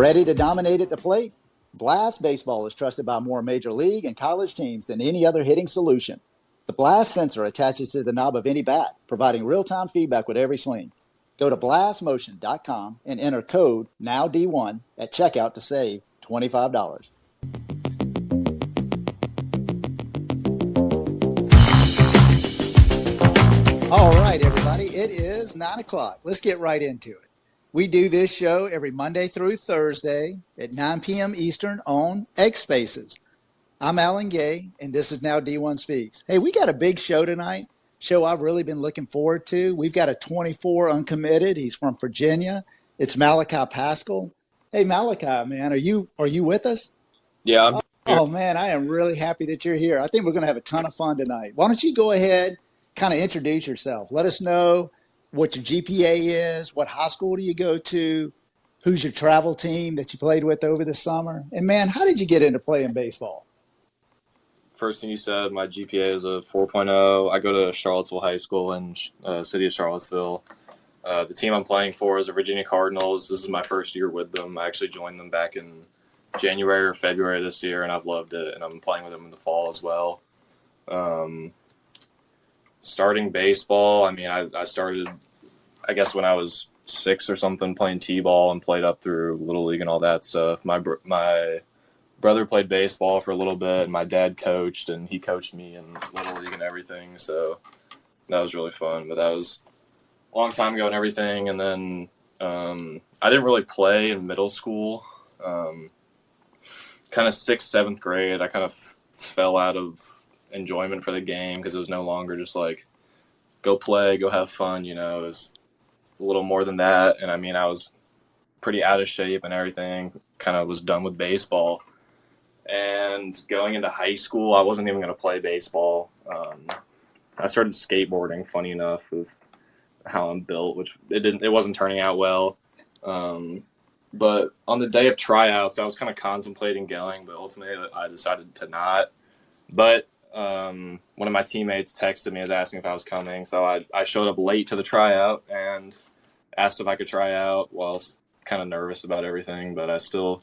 Ready to dominate at the plate? Blast Baseball is trusted by more major league and college teams than any other hitting solution. The Blast sensor attaches to the knob of any bat, providing real-time feedback with every swing. Go to blastmotion.com and enter code NOWD1 at checkout to save $25. All right, everybody, it is 9 o'clock. Let's get right into it. We do this show every Monday through Thursday at 9 p.m. Eastern on X Spaces. I'm Alan Gay, and this is Now D1 Speaks. Hey, we got a big show tonight, show I've really been looking forward to. We've got a 24 uncommitted. He's from Virginia. It's Malachi Pachal. Hey, Malachi, man, are you with us? Yeah, I'm here. Oh, man, I am really happy that you're here. I think we're going to have a ton of fun tonight. Why don't you go ahead, kind of introduce yourself. Let us know what your GPA is, what high school do you go to, who's your travel team that you played with over the summer, and, man, how did you get into playing baseball? First thing you said, my GPA is a 4.0. I go to Charlottesville High School in city of Charlottesville. The team I'm playing for is the Virginia Cardinals. This is my first year with them. I actually joined them back in January or February this year, and I've loved it, and I'm playing with them in the fall as well. Starting baseball, I mean, I started, I guess, when I was 6 or something, playing t-ball and played up through Little League and all that stuff. My brother played baseball for a little bit, and my dad coached, and he coached me in Little League and everything, so that was really fun. But that was a long time ago and everything, and then I didn't really play in middle school. Kind of 6th, 7th grade, I kind of fell out of enjoyment for the game because it was no longer just like go play, go have fun, you know. It was a little more than that, and I mean, I was pretty out of shape and everything, kind of was done with baseball. And going into high school, I wasn't even going to play baseball. I started skateboarding, funny enough, with how I'm built, which it wasn't turning out well. But on the day of tryouts, I was kind of contemplating going, but ultimately I decided to not. But one of my teammates texted me, was asking if I was coming, so I showed up late to the tryout and asked if I could try out. Well, I was kind of nervous about everything, but I still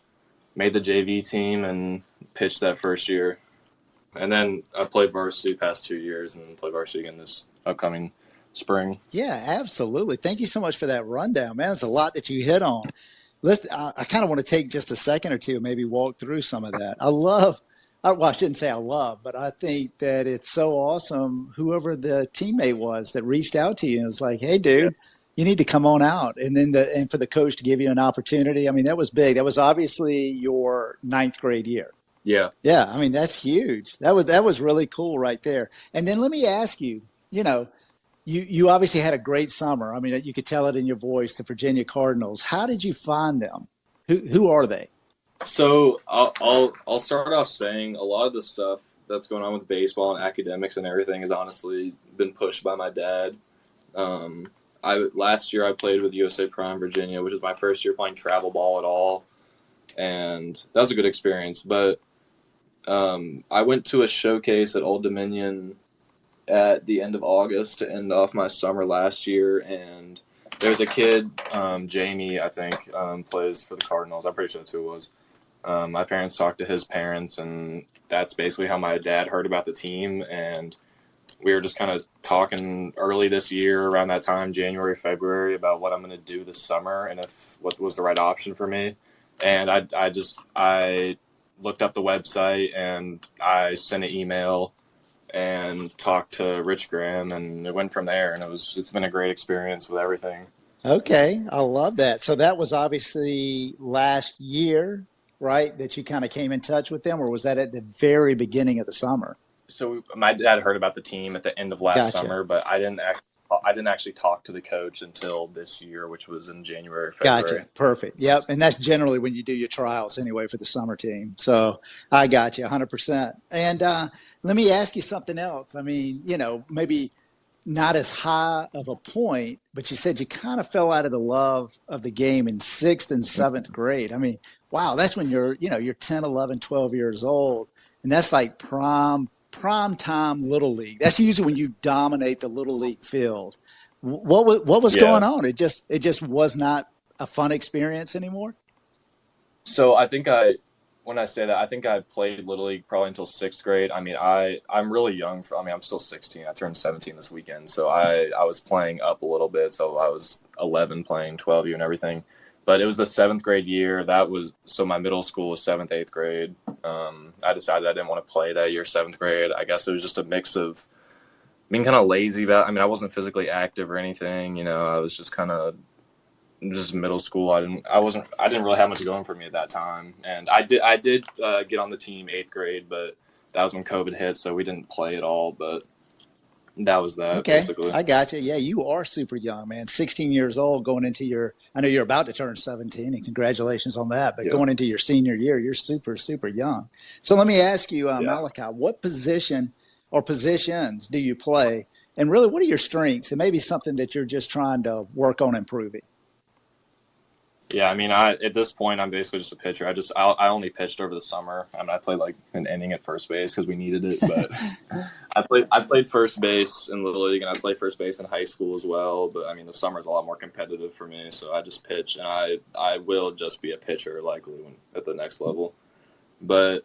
made the JV team and pitched that first year. And then I played varsity past 2 years and play varsity again this upcoming spring. Yeah, absolutely. Thank you so much for that rundown, man. There's a lot that you hit on. I kind of want to take just a second or two and maybe walk through some of that. I shouldn't say I love, but I think that it's so awesome, whoever the teammate was that reached out to you and was like, hey, dude, you need to come on out. And then for the coach to give you an opportunity. I mean, that was big. That was obviously your 9th grade year. Yeah. Yeah. I mean, that's huge. That was really cool right there. And then let me ask you, you obviously had a great summer. I mean, you could tell it in your voice, the Virginia Cardinals. How did you find them? Who are they? So I'll start off saying a lot of the stuff that's going on with baseball and academics and everything has honestly been pushed by my dad. Last year I played with USA Prime Virginia, which is my first year playing travel ball at all, and that was a good experience. But I went to a showcase at Old Dominion at the end of August to end off my summer last year, and there's a kid, Jamie, I think, plays for the Cardinals. I'm pretty sure that's who it was. My parents talked to his parents, and that's basically how my dad heard about the team. And we were just kind of talking early this year, around that time, January, February, about what I'm going to do this summer and what was the right option for me. And I looked up the website and I sent an email and talked to Rich Graham, and it went from there. And it's been a great experience with everything. Okay, I love that. So that was obviously last year, right, that you kind of came in touch with them, or was that at the very beginning of the summer? So my dad heard about the team at the end of last summer, but I didn't actually talk to the coach until this year, which was in January, February. Gotcha. Perfect. Yep. And that's generally when you do your trials anyway for the summer team. So I got you 100%. And let me ask you something else. I mean, maybe not as high of a point, but you said you kind of fell out of the love of the game in 6th and 7th grade. I mean, wow, that's when you're 10, 11, 12 years old. And that's like prime time Little League. That's usually when you dominate the Little League field. What was going on? It just was not a fun experience anymore? So when I say that, I think I played Little League probably until sixth grade. I mean, I'm really young. I'm still 16. I turned 17 this weekend. So I was playing up a little bit. So I was 11 playing 12U and everything. But it was the seventh grade year. So my middle school was seventh, eighth grade. I decided I didn't want to play that year, seventh grade. I guess it was just a mix of being kind of lazy about. I mean, I wasn't physically active or anything. I was just kind of just middle school. I didn't really have much going for me at that time. And I did get on the team eighth grade, but that was when COVID hit, so we didn't play at all. But that was that Okay, basically. I got you. Yeah, you are super young, man. 16 years old going into I know you're about to turn 17, and congratulations on that. But Yeah. going into your senior year, you're super, super young. So let me ask you, Yeah. Malachi, what position or positions do you play? And really, what are your strengths? And maybe something that you're just trying to work on improving. Yeah, I mean, at this point, I'm basically just a pitcher. I only pitched over the summer. I mean, I played like an inning at first base because we needed it. But I played first base in Little League, and I played first base in high school as well. But I mean, the summer is a lot more competitive for me, so I just pitch, and I will just be a pitcher likely at the next level. But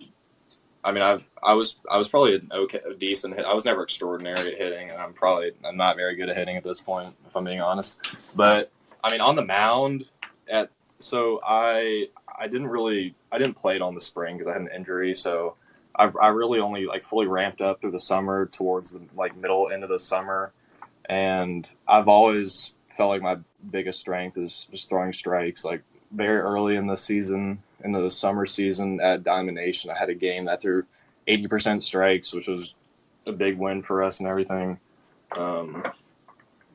I mean, I was probably a decent hit. I was never extraordinary at hitting, and I'm not very good at hitting at this point, if I'm being honest. But I mean, on the mound at so I didn't play it on the spring because I had an injury. So I really only like fully ramped up through the summer towards the like middle end of the summer, and I've always felt like my biggest strength is just throwing strikes. Like very early in the season, in the summer season at Diamond Nation, I had a game that threw 80% strikes, which was a big win for us and everything. Um,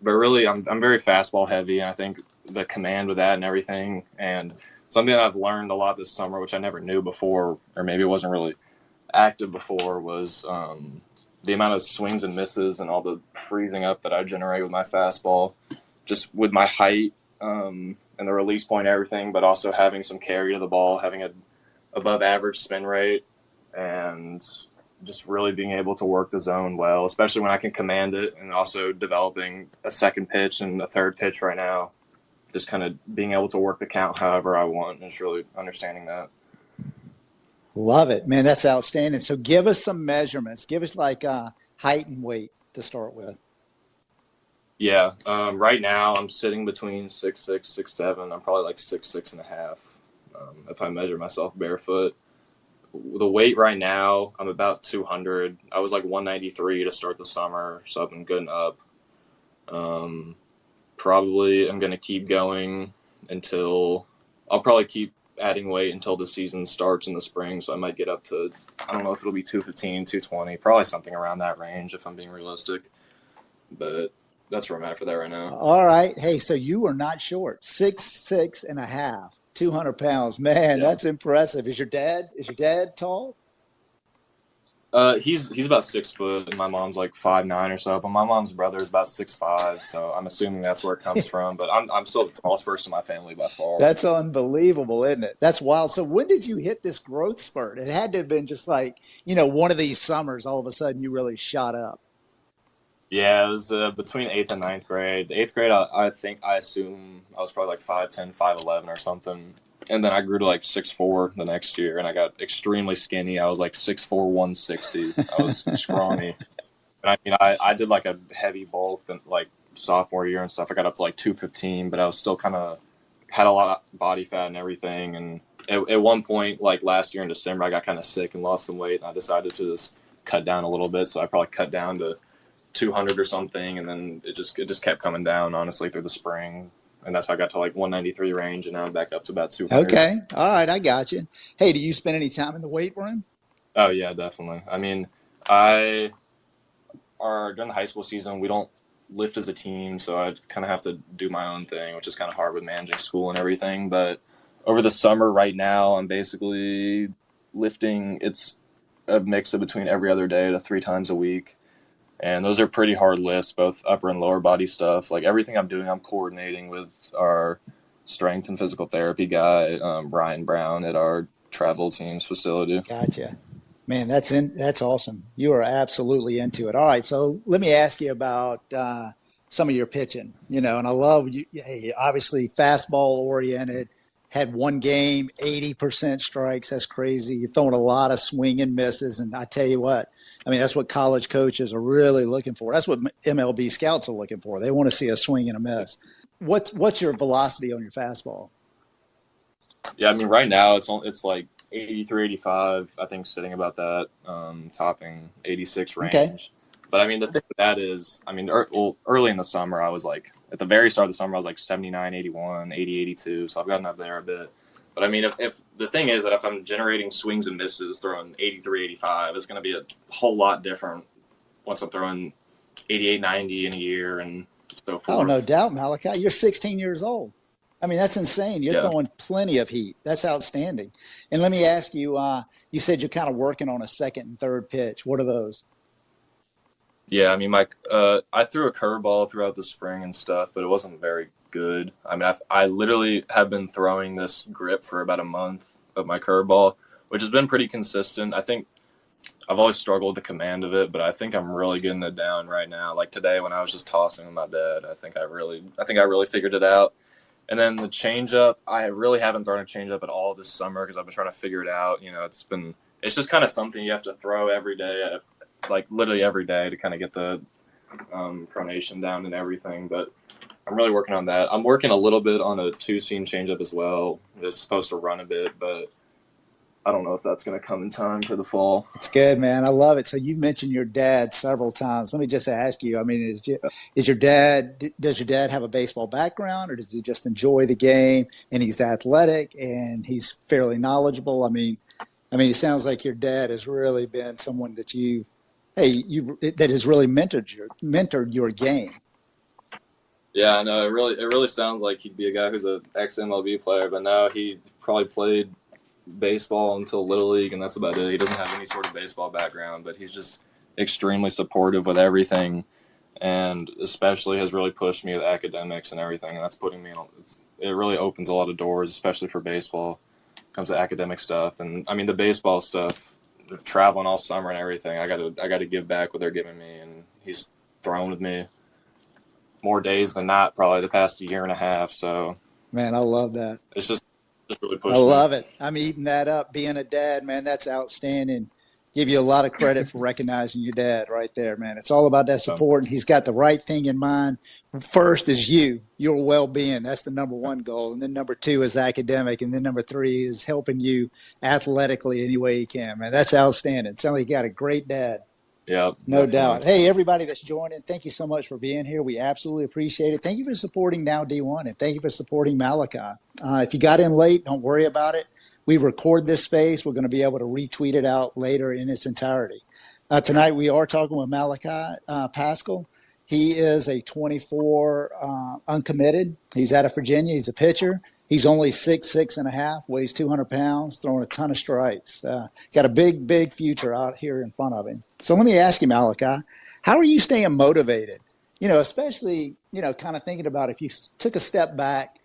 but really, I'm very fastball heavy, and I think the command with that and everything, and something that I've learned a lot this summer, which I never knew before, or maybe it wasn't really active before, was the amount of swings and misses and all the freezing up that I generate with my fastball, just with my height and the release point and everything, but also having some carry to the ball, having a above average spin rate, and just really being able to work the zone well, especially when I can command it, and also developing a second pitch and a third pitch right now. Just kind of being able to work the count however I want, and just really understanding that. Love it, man. That's outstanding. So give us some measurements. Give us like height and weight to start with. Yeah, right now I'm sitting between 6'6", 6'7". I'm probably like 6'6" and a half if I measure myself barefoot. The weight right now, I'm about 200. I was like 193 to start the summer, so I've been good and up. Um, Probably I'm going to keep going until I'll probably keep adding weight until the season starts in the spring. So I might get up to, I don't know if it'll be 215, 220, probably something around that range if I'm being realistic. But that's where I'm at for that right now. All right. Hey, so you are not short. 6'6" and a half, 200 pounds. Man, Yeah. that's impressive. Is your dad tall? He's about 6 foot, and my mom's like 5'9" or so. But my mom's brother is about 6'5", so I'm assuming that's where it comes from. But I'm still the tallest person in my family by far. That's unbelievable, isn't it? That's wild. So when did you hit this growth spurt? It had to have been just like, one of these summers, all of a sudden you really shot up. Yeah, it was between eighth and ninth grade. The eighth grade, I assume I was probably like 5'10", 5'11" or something. And then I grew to like 6'4" the next year, and I got extremely skinny. I was like 6'4", 160. I was scrawny. And I mean, I did like a heavy bulk and like sophomore year and stuff. I got up to like 215, but I was still kind of had a lot of body fat and everything. And at one point, like last year in December, I got kind of sick and lost some weight, and I decided to just cut down a little bit. So I probably cut down to 200 or something, and then it just kept coming down honestly through the spring, and that's how I got to like 193 range, and now I'm back up to about 200. Okay. All right. I got you. Hey, do you spend any time in the weight room? Oh yeah, definitely. I mean, I are during the high school season we don't lift as a team, so I kind of have to do my own thing, which is kind of hard with managing school and everything. But over the summer right now, I'm basically lifting. It's a mix of between every other day to 3 times a week. And those are pretty hard lifts, both upper and lower body stuff. Like everything I'm doing, I'm coordinating with our strength and physical therapy guy, Ryan Brown, at our travel team's facility. Gotcha. Man, that's awesome. You are absolutely into it. All right, so let me ask you about some of your pitching. And I love you. Hey, obviously fastball oriented, had one game, 80% strikes. That's crazy. You're throwing a lot of swing and misses. And I tell you what, I mean, that's what college coaches are really looking for. That's what MLB scouts are looking for. They want to see a swing and a miss. What's your velocity on your fastball? Yeah, I mean, right now it's like 83, 85. I think sitting about that, topping 86 range. Okay. But I mean, the thing with that is, I mean, early in the summer, I was like, at the very start of the summer, I was like 79, 81, 80, 82. So I've gotten up there a bit. But I mean, if the thing is that if I'm generating swings and misses throwing 83, 85, it's going to be a whole lot different once I'm throwing 88, 90 in a year and so forth. Oh, no doubt, Malachi. You're 16 years old. I mean, that's insane. You're throwing plenty of heat. That's outstanding. And let me ask you, you said you're kind of working on a second and third pitch. What are those? Yeah, I mean, I threw a curveball throughout the spring and stuff, but it wasn't very good. I mean, I literally have been throwing this grip for about a month of my curveball, which has been pretty consistent. I think I've always struggled with the command of it, but I think I'm really getting it down right now. Like today when I was just tossing with my dad, I think I really figured it out. And then the changeup, I really haven't thrown a changeup at all this summer because I've been trying to figure it out. You know, it's just kind of something you have to throw every day, like literally every day to kind of get the pronation down and everything. But I'm really working on that. I'm working a little bit on a two-seam changeup as well. It's supposed to run a bit, but I don't know if that's going to come in time for the fall. It's good, man. I love it. So you've mentioned your dad several times. Let me just ask you, I mean, does your dad have a baseball background, or does he just enjoy the game and he's athletic and he's fairly knowledgeable? I mean, it sounds like your dad has really been someone that that has really mentored your game. Yeah, I know. It really sounds like he'd be a guy who's an ex-MLB player, but now he probably played baseball until Little League, and that's about it. He doesn't have any sort of baseball background, but he's just extremely supportive with everything, and especially has really pushed me with academics and everything, and that's putting me it really opens a lot of doors, especially for baseball. When it comes to academic stuff, and I mean the baseball stuff, traveling all summer and everything, I got to give back what they're giving me, and he's thrown with me more days than not probably the past year and a half. So man, I love that. It's just really pushed I love me. it. I'm eating that up. Being a dad, man, that's outstanding. Give you a lot of credit for recognizing your dad right there, man. It's all about that support, and he's got the right thing in mind. First is your well-being. That's the number one goal. And then number two is academic. And then number three is helping you athletically any way he can, man. That's outstanding. Sounds like you got a great dad. Yeah, no doubt. Hey, everybody that's joining, thank you so much for being here. We absolutely appreciate it. Thank you for supporting Now D1, and thank you for supporting Malachi. If you got in late, don't worry about it. We record this space. We're going to be able to retweet it out later in its entirety. Tonight, we are talking with Malachi Pachal. He is a 24 uncommitted. He's out of Virginia. He's a pitcher. He's only 6'6.5", weighs 200 pounds, throwing a ton of strikes. Got a big, big future out here in front of him. So let me ask you, Malachi, how are you staying motivated? You know, especially, kind of thinking about if you took a step back,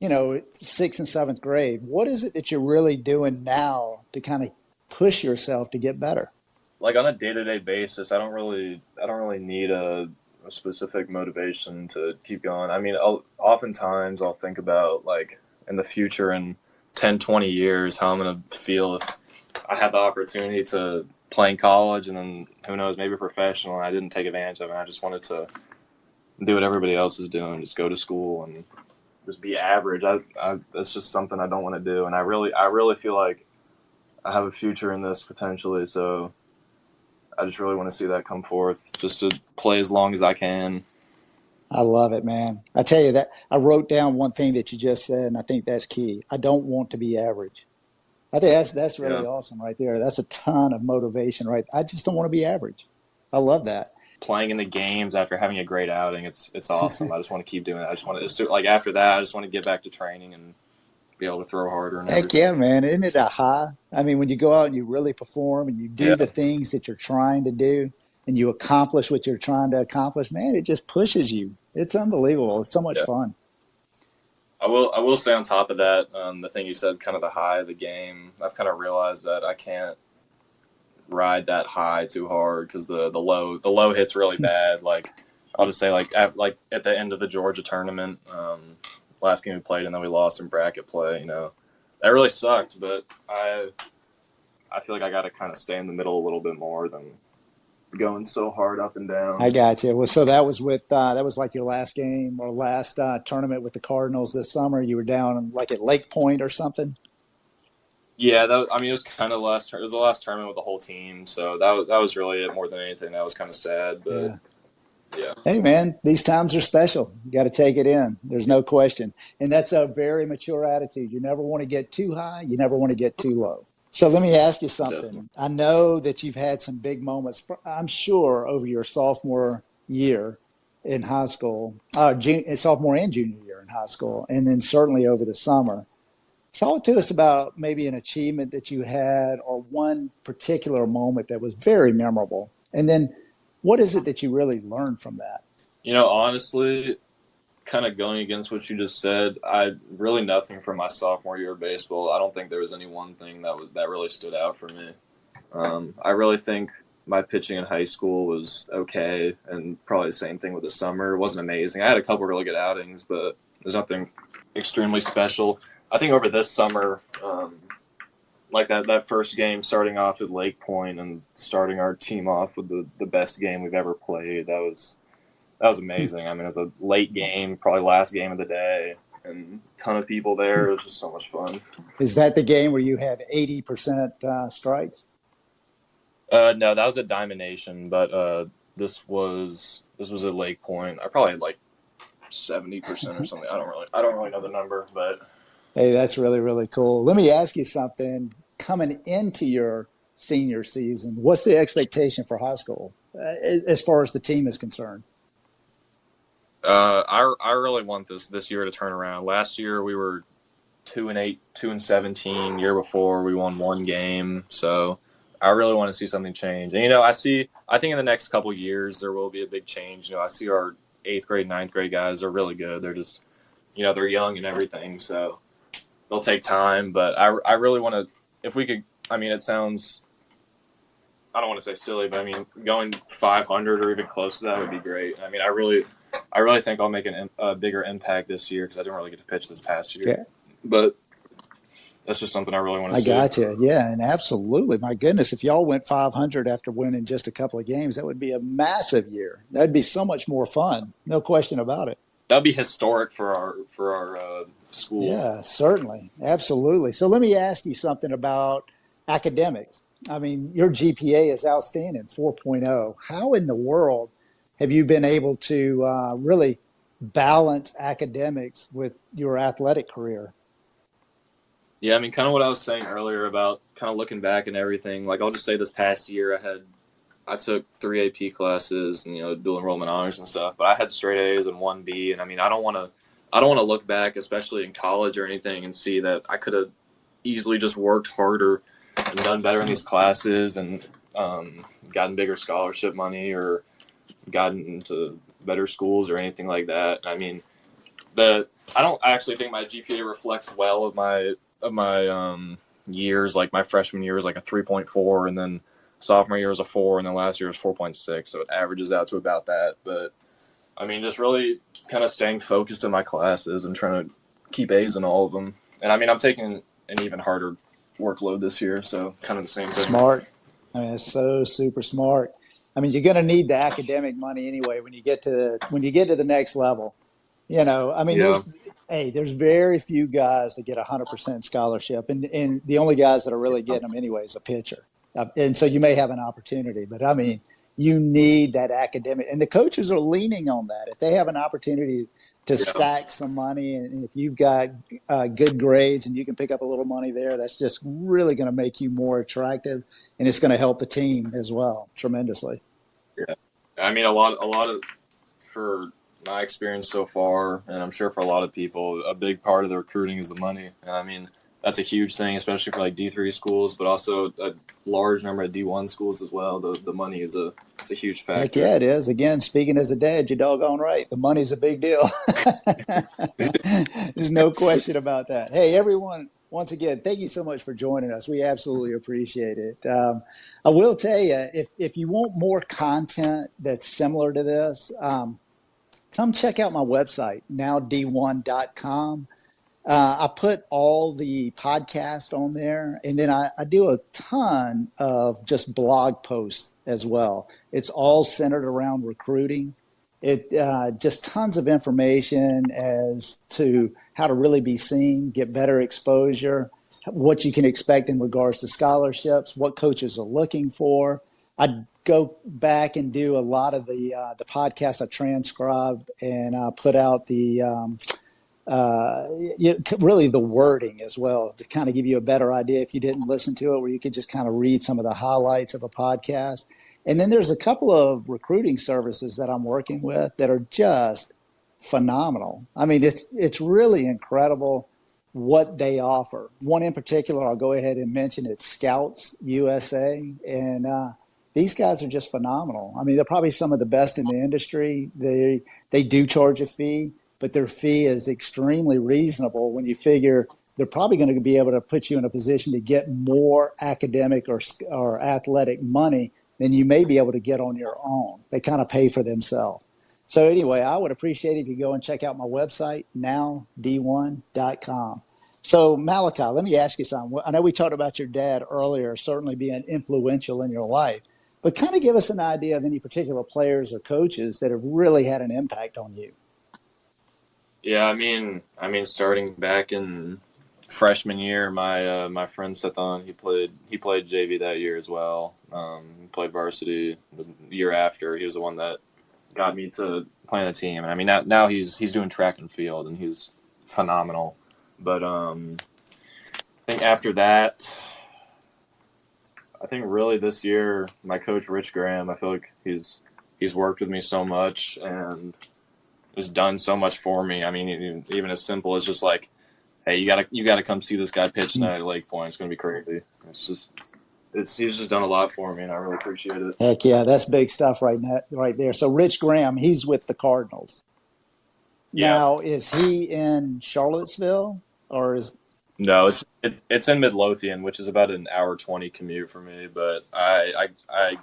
6th and 7th grade, what is it that you're really doing now to kind of push yourself to get better? Like on a day-to-day basis, I don't really need a specific motivation to keep going. I mean, oftentimes I'll think about like in the future in 10, 20 years, how I'm going to feel if I had the opportunity to play in college and then who knows, maybe professional, and I didn't take advantage of it. I just wanted to do what everybody else is doing, just go to school and just be average. That's just something I don't want to do. And I really feel like I have a future in this potentially. So I just really want to see that come forth, just to play as long as I can. I love it, man. I tell you that I wrote down one thing that you just said, and I think that's key. I don't want to be average. I think that's really awesome right there. That's a ton of motivation, right? I just don't want to be average. I love that. Playing in the games after having a great outing, it's awesome. I just want to keep doing it. I just want to, like, after that, I just want to get back to training and be able to throw harder. And heck yeah, man. Isn't it a high? I mean, when you go out and you really perform and you do the things that you're trying to do and you accomplish what you're trying to accomplish, man, it just pushes you. It's unbelievable. It's so much fun. I will say on top of that, the thing you said, kind of the high of the game, I've kind of realized that I can't ride that high too hard because the low hits really bad. Like I'll just say like at the end of the Georgia tournament, last game we played, and then we lost in bracket play. That really sucked. But I feel like I got to kind of stay in the middle a little bit more than going so hard up and down. I got you. Well, so that was that was like your last game or last tournament with the Cardinals this summer. You were down like at Lake Point or something. Yeah, it was kind of it was the last tournament with the whole team, so that was really it more than anything. That was kind of sad, but yeah. Hey, man, these times are special. You got to take it in. There's no question, and that's a very mature attitude. You never want to get too high. You never want to get too low. So let me ask you something. Definitely. I know that you've had some big moments, I'm sure, over your sophomore year in high school, sophomore and junior year in high school, and then certainly over the summer. Talk to us about maybe an achievement that you had or one particular moment that was very memorable. And then what is it that you really learned from that? Honestly, kind of going against what you just said, I really nothing from my sophomore year of baseball. I don't think there was any one thing that really stood out for me. I really think my pitching in high school was okay, and probably the same thing with the summer. It wasn't amazing. I had a couple really good outings, but there's nothing extremely special. I think over this summer, like that first game starting off at Lake Point and starting our team off with the best game we've ever played, that was amazing. I mean, it was a late game, probably last game of the day, and a ton of people there. It was just so much fun. Is that the game where you had 80% strikes? No, that was at Diamond Nation, but this was at Lake Point. I probably had like 70% or something. I don't really know the number, but Hey, that's really, really cool. Let me ask you something. Coming into your senior season, what's the expectation for high school as far as the team is concerned? I really want this year to turn around. Last year we were 2-8, 2-17. Year before we won one game, so I really want to see something change. And I think in the next couple of years there will be a big change. I see our 8th grade, 9th grade guys are really good. They're just they're young and everything, so they'll take time. But I really want to. If we could, it sounds. I don't want to say silly, but going 500 or even close to that would be great. I really think I'll make a bigger impact this year because I didn't really get to pitch this past year. Yeah. But that's just something I really want to see. I got you. Yeah, and absolutely. My goodness, if y'all went 500 after winning just a couple of games, that would be a massive year. That'd be so much more fun. No question about it. That'd be historic for our school. Yeah, certainly. Absolutely. So let me ask you something about academics. Your GPA is outstanding, 4.0. How in the world have you been able to really balance academics with your athletic career? Yeah, kind of what I was saying earlier about kind of looking back and everything. Like, I'll just say this past year I took 3 AP classes and, dual enrollment honors and stuff, but I had straight A's and 1 B. And I don't want to look back, especially in college or anything, and see that I could have easily just worked harder and done better in these classes and gotten bigger scholarship money or gotten into better schools or anything like that. I don't actually think my GPA reflects well of my years. Like my freshman year was like a 3.4, and then sophomore year was a 4, and then last year was 4.6. So it averages out to about that. But just really kind of staying focused in my classes and trying to keep A's in all of them. And I'm taking an even harder workload this year, so kind of the same thing. Smart. It's so super smart. You're going to need the academic money anyway when you get to the next level. There's very few guys that get 100% scholarship, and the only guys that are really getting them anyway is a pitcher. And so you may have an opportunity, but you need that academic, and the coaches are leaning on that. If they have an opportunity to stack some money, and if you've got good grades and you can pick up a little money there, that's just really going to make you more attractive, and it's going to help the team as well tremendously. Yeah, a lot of, for my experience so far, and I'm sure for a lot of people, a big part of the recruiting is the money. And that's a huge thing, especially for like D3 schools, but also a large number of D1 schools as well. The money is it's a huge factor. Heck yeah, it is. Again, speaking as a dad, you're doggone right. The money's a big deal. There's no question about that. Hey, everyone, once again, thank you so much for joining us. We absolutely appreciate it. I will tell you, if you want more content that's similar to this, come check out my website, nowd1.com. I put all the podcasts on there, and then I do a ton of just blog posts as well. It's all centered around recruiting. It just tons of information as to how to really be seen, get better exposure, what you can expect in regards to scholarships, what coaches are looking for. I go back and do a lot of the podcasts I transcribe, and I put out the really the wording as well to kind of give you a better idea if you didn't listen to it, where you could just kind of read some of the highlights of a podcast. And then there's a couple of recruiting services that I'm working with that are just phenomenal. I mean, it's really incredible what they offer. One in particular, I'll go ahead and mention, it's Scouts USA, and these guys are just phenomenal. I mean, they're probably some of the best in the industry. They do charge a fee, but their fee is extremely reasonable when you figure they're probably going to be able to put you in a position to get more academic or athletic money than you may be able to get on your own. They kind of pay for themselves. So anyway, I would appreciate it if you go and check out my website, nowd1.com. So Malachi, let me ask you something. I know we talked about your dad earlier, certainly being influential in your life, but kind of give us an idea of any particular players or coaches that have really had an impact on you. Yeah, starting back in freshman year, my friend Sethan, he played JV that year as well. He played varsity the year after. He was the one that got me to play on the team. And I mean, now he's doing track and field, and he's phenomenal. But I think after that, I think really this year, my coach Rich Graham, I feel like he's worked with me so much and has done so much for me. I mean, even as simple as just like, hey, you gotta come see this guy pitch tonight at Lake Point. It's gonna be crazy. He's just done a lot for me, and I really appreciate it. Heck yeah, that's big stuff right there. So Rich Graham, he's with the Cardinals. Yeah. Now, is he in Charlottesville or is? No, it's in Midlothian, which is about an hour 20 commute for me. But I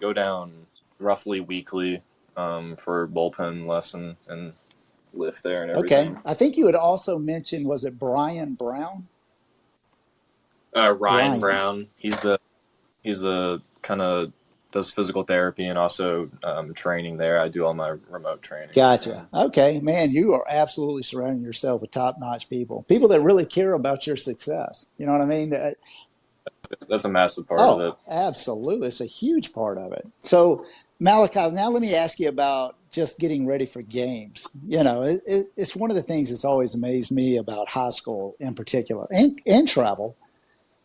go down roughly weekly for bullpen lesson and lift there and everything. Okay, I think you had also mentioned, was it Brian Brown? Ryan Brown. He's the kind of does physical therapy and also training there. I do all my remote training. Gotcha. Okay, man, you are absolutely surrounding yourself with top-notch people that really care about your success. You know what I mean? That's a massive part of it. Absolutely. It's a huge part of it. So, Malachi, now let me ask you about just getting ready for games. You know, it's one of the things that's always amazed me about high school in particular and travel.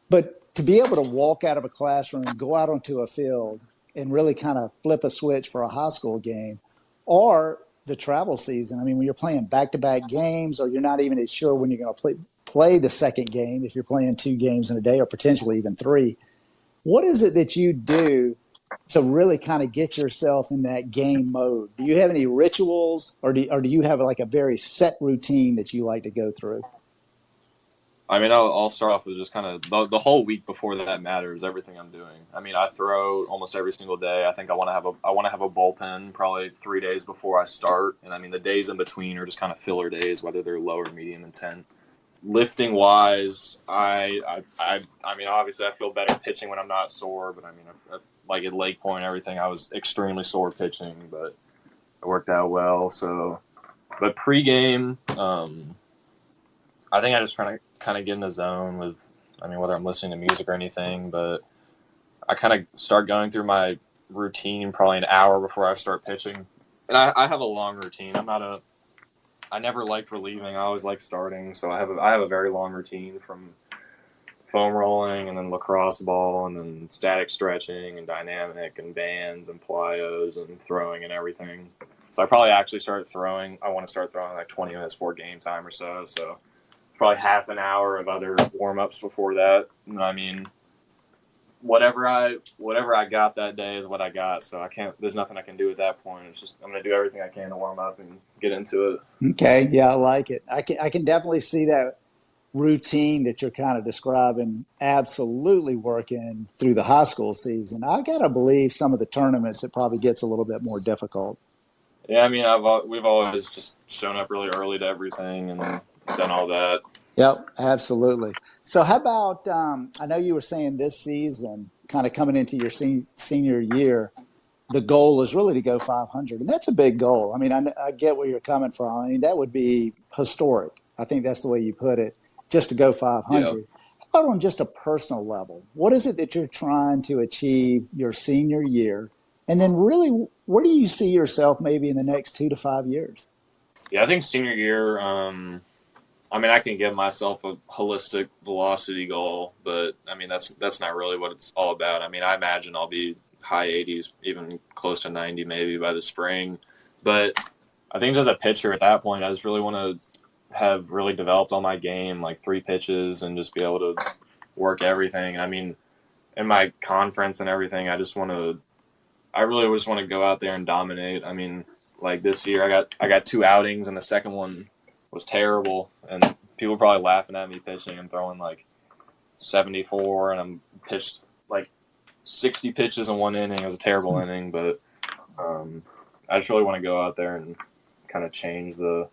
But to be able to walk out of a classroom, go out onto a field, and really kind of flip a switch for a high school game or the travel season. I mean, when you're playing back-to-back games or you're not even sure when you're going to play the second game, if you're playing 2 games in a day or potentially even 3, what is it that you do to really kind of get yourself in that game mode? Do you have any rituals or do you have like a very set routine that you like to go through? I mean, I'll start off with just kind of the whole week before that matters, everything I'm doing. I mean, I throw almost every single day. I think I want to have a bullpen probably 3 days before I start. And I mean, the days in between are just kind of filler days, whether they're low or medium intent. Lifting wise, I mean, obviously I feel better pitching when I'm not sore, but I mean, like at Lake Point, everything, I was extremely sore pitching, but it worked out well. So, but pregame, I think I just try to kind of get in the zone with, I mean, whether I'm listening to music or anything, but I kind of start going through my routine probably an hour before I start pitching. And I have a long routine. I never liked relieving. I always like starting. So I have a very long routine from foam rolling and then lacrosse ball and then static stretching and dynamic and bands and plyos and throwing and everything. So I probably actually start throwing. I want to start throwing like 20 minutes before game time or so. So probably half an hour of other warm-ups before that. And I mean, whatever I got that day is what I got. So there's nothing I can do at that point. It's just, I'm going to do everything I can to warm up and get into it. Okay. Yeah, I like it. I can definitely see that routine that you're kind of describing absolutely working through the high school season. I got to believe some of the tournaments, it probably gets a little bit more difficult. Yeah, I mean, we've always just shown up really early to everything and done all that. Yep, absolutely. So, how about? I know you were saying this season, kind of coming into your senior year, the goal is really to go 500, and that's a big goal. I mean, I get where you're coming from. I mean, that would be historic. I think that's the way you put it, just to go Yeah. 500. How about on just a personal level? What is it that you're trying to achieve your senior year, and then really, where do you see yourself maybe in the next 2 to 5 years? Yeah, I think senior year, I mean, I can give myself a holistic velocity goal, but I mean, that's not really what it's all about. I mean, I imagine I'll be high 80s, even close to 90 maybe by the spring. But I think as a pitcher at that point, I just really want to have really developed all my game, like 3 pitches, and just be able to work everything. I mean, in my conference and everything, I really just want to go out there and dominate. I mean, like this year, I got 2 outings, and the second one was terrible, and people were probably laughing at me pitching and throwing like 74, and I'm pitched like 60 pitches in 1 inning. It was a terrible inning, but I just really want to go out there and kind of change the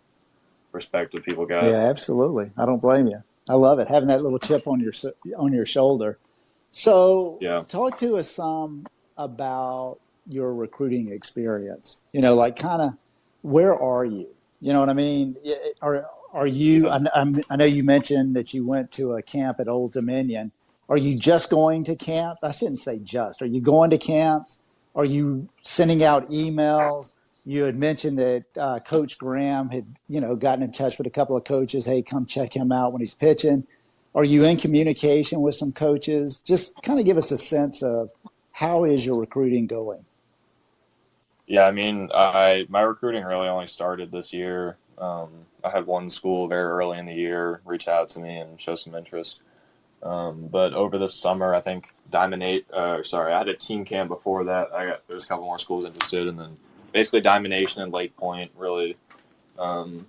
perspective people Yeah, got. absolutely. I don't blame you. I love it having that little chip on your shoulder. So, Yeah. talk to us some about your recruiting experience. You know, like kind of where are you? You know what I mean? Are you? Yeah. I know you mentioned that you went to a camp at Old Dominion. Are you just going to camp? I shouldn't say just. Are you going to camps? Are you sending out emails? You had mentioned that Coach Graham had, gotten in touch with a couple of coaches. Hey, come check him out when he's pitching. Are you in communication with some coaches? Just kind of give us a sense of how is your recruiting going? Yeah, I mean, my recruiting really only started this year. I had one school very early in the year reach out to me and show some interest. But over the summer, I think Diamond Eight. Sorry, I had a team camp before that. There's a couple more schools interested, and then basically Diamond Nation and Lake Point really um,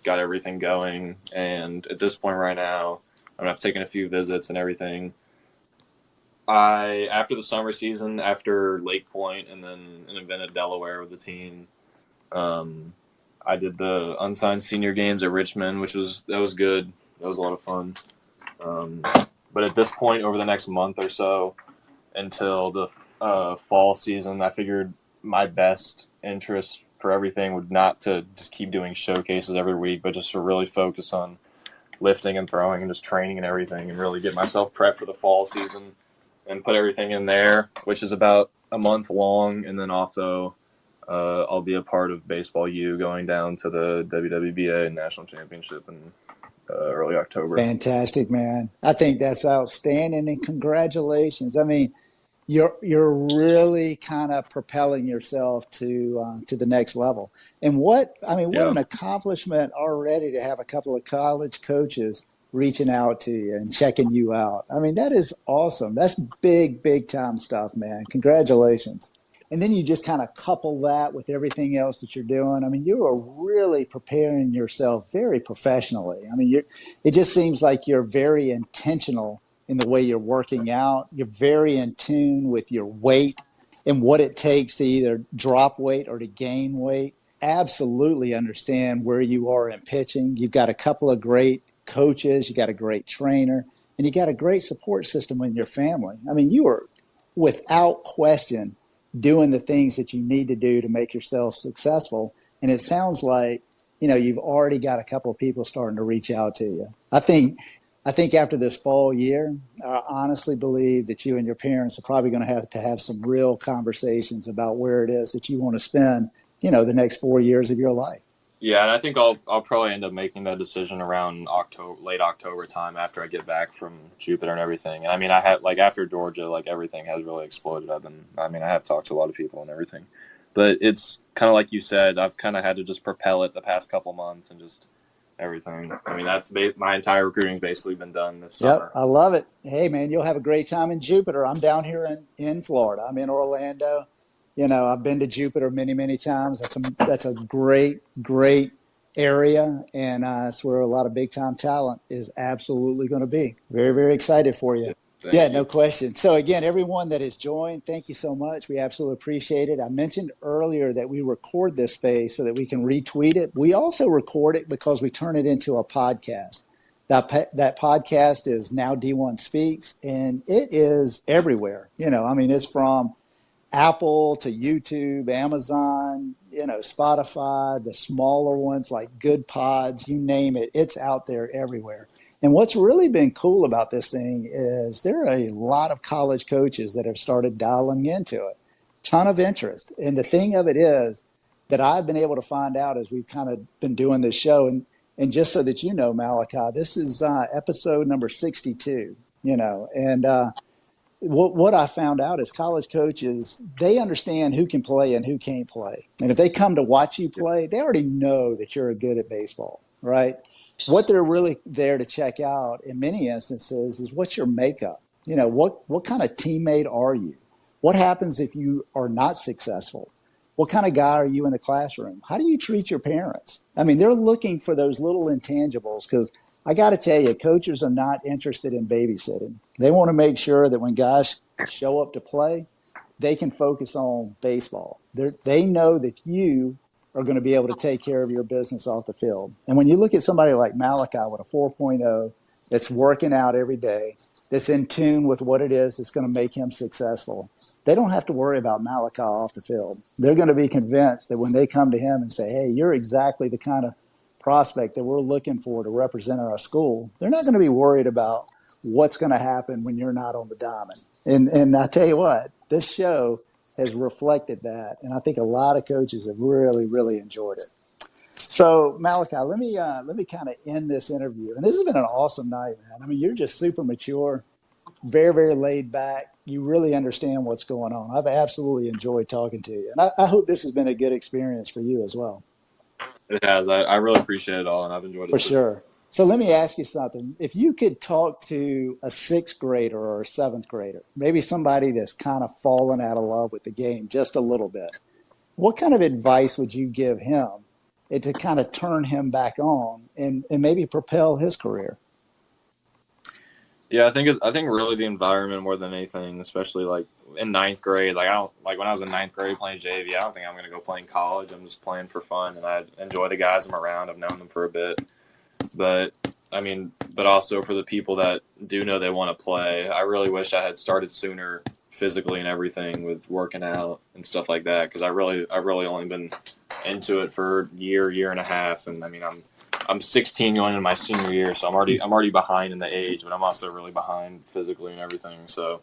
got everything going. And at this point right now, I mean, I've taken a few visits and everything. After the summer season, after Lake Point, and then an event at Delaware with the team, um, I did the unsigned senior games at Richmond, that was good. That was a lot of fun. Um, but at this point, over the next month or so, until the fall season, I figured my best interest for everything would not to just keep doing showcases every week, but just to really focus on lifting and throwing and just training and everything, and really get myself prepped for the fall season and put everything in there, which is about a month long. And then also, I'll be a part of Baseball U going down to the WWBA National Championship in early October. Fantastic, man. I think that's outstanding, and congratulations. I mean, you're really kind of propelling yourself to the next level. And what Yeah. an accomplishment already to have a couple of college coaches reaching out to you and checking you out. I mean, that is awesome. That's big time stuff, man. Congratulations. And then you just kind of couple that with everything else that you're doing. I mean, you are really preparing yourself very professionally. I mean, it just seems like you're very intentional in the way you're working out. You're very in tune with your weight and what it takes to either drop weight or to gain weight. Absolutely understand where you are in pitching. You've got a couple of great coaches, you got a great trainer, and you got a great support system in your family. I mean, you are without question doing the things that you need to do to make yourself successful. And it sounds like, you've already got a couple of people starting to reach out to you. I think after this fall year, I honestly believe that you and your parents are probably going to have some real conversations about where it is that you want to spend, the next 4 years of your life. Yeah, and I think I'll probably end up making that decision around late October time after I get back from Jupiter and everything. And I mean, I had like after Georgia, like everything has really exploded. I have talked to a lot of people and everything, but it's kind of like you said, I've kind of had to just propel it the past couple months and just everything. I mean, my entire recruiting's basically been done this Yep, summer. I love it. Hey, man, you'll have a great time in Jupiter. I'm down here in Florida. I'm in Orlando. I've been to Jupiter many times. That's a great area, and it's where a lot of big time talent is absolutely going to be. Very excited for you. Yeah, Thank no you. question. So again, everyone that has joined, thank you so much. We absolutely appreciate it. I mentioned earlier that we record this space so that we can retweet it. We also record it because we turn it into a podcast. That podcast is Now D1 Speaks, and it is everywhere. I mean, it's from Apple to YouTube, Amazon, Spotify, the smaller ones like Good Pods, you name it, it's out there everywhere. And what's really been cool about this thing is there are a lot of college coaches that have started dialing into it. Ton of interest. And the thing of it is that I've been able to find out as we've kind of been doing this show, and just so that you know, Malachi, this is episode number 62, and what I found out is college coaches, they understand who can play and who can't play. And if they come to watch you play, they already know that you're good at baseball, right? What they're really there to check out in many instances is what's your makeup? What kind of teammate are you? What happens if you are not successful? What kind of guy are you in the classroom? How do you treat your parents? I mean, they're looking for those little intangibles because I got to tell you, coaches are not interested in babysitting. They want to make sure that when guys show up to play, they can focus on baseball. They know that you are going to be able to take care of your business off the field. And when you look at somebody like Malachi with a 4.0 that's working out every day, that's in tune with what it is that's going to make him successful, they don't have to worry about Malachi off the field. They're going to be convinced that when they come to him and say, hey, you're exactly the kind of prospect that we're looking for to represent our school, they're not going to be worried about what's going to happen when you're not on the diamond. And I tell you what, this show has reflected that, and I think a lot of coaches have really, really enjoyed it. So Malachi, let me kind of end this interview. And this has been an awesome night, man. I mean, you're just super mature, very, very laid back. You really understand what's going on. I've absolutely enjoyed talking to you, and I hope this has been a good experience for you as well. It has. I really appreciate it all, and I've enjoyed For it too. sure. So let me ask you something. If you could talk to a sixth grader or a seventh grader, maybe somebody that's kind of fallen out of love with the game just a little bit, what kind of advice would you give him to kind of turn him back on and maybe propel his career? Yeah, I think really the environment more than anything, especially like in ninth grade. Like I don't like when I was in ninth grade playing JV. I don't think I'm gonna go play in college. I'm just playing for fun, and I enjoy the guys I'm around. I've known them for a bit, but I mean, but also for the people that do know they want to play, I really wish I had started sooner physically and everything with working out and stuff like that, because I really only been into it for a year and a half, and I mean I'm 16 going into my senior year, so I'm already behind in the age, but I'm also really behind physically and everything. So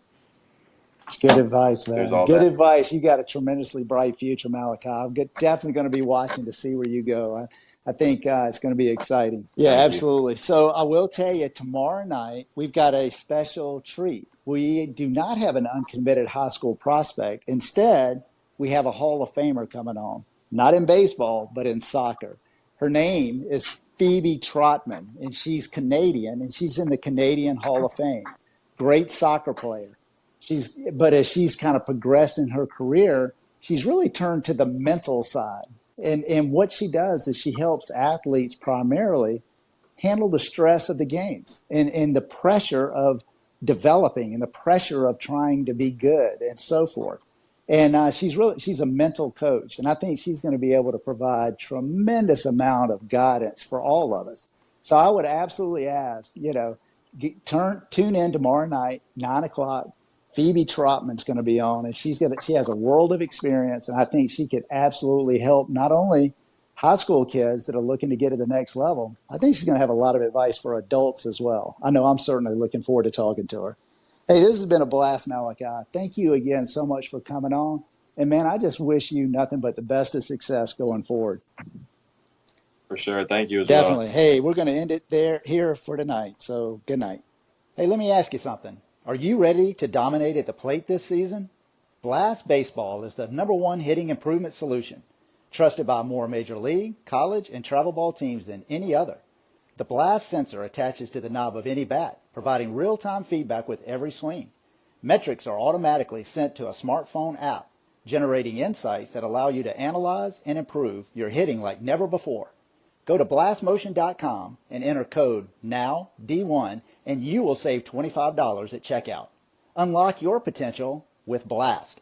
It's good advice, there's man. all Good that. advice. You got a tremendously bright future, Malachi. Definitely going to be watching to see where you go. I think it's going to be exciting. Yeah, Thank you. absolutely. So I will tell you, tomorrow night, we've got a special treat. We do not have an uncommitted high school prospect. Instead, we have a Hall of Famer coming on, not in baseball, but in soccer. Her name is Phoebe Trotman, and she's Canadian, and she's in the Canadian Hall of Fame. Great soccer player. But as she's kind of progressed in her career, she's really turned to the mental side. And what she does is she helps athletes primarily handle the stress of the games and the pressure of developing and the pressure of trying to be good and so forth. And she's a mental coach, and I think she's going to be able to provide tremendous amount of guidance for all of us. So I would absolutely ask, tune in tomorrow night, 9 o'clock. Phoebe Trotman's going to be on, and she has a world of experience, and I think she could absolutely help not only high school kids that are looking to get to the next level. I think she's going to have a lot of advice for adults as well. I know I'm certainly looking forward to talking to her. Hey, this has been a blast, Malachi. Thank you again so much for coming on. And man, I just wish you nothing but the best of success going forward. For sure. Thank you as well. Definitely. Hey, we're going to end it here for tonight. So good night. Hey, let me ask you something. Are you ready to dominate at the plate this season? Blast Baseball is the #1 hitting improvement solution, trusted by more major league, college, and travel ball teams than any other. The Blast sensor attaches to the knob of any bat, providing real-time feedback with every swing. Metrics are automatically sent to a smartphone app, generating insights that allow you to analyze and improve your hitting like never before. Go to blastmotion.com and enter code NOWD1 and you will save $25 at checkout. Unlock your potential with Blast.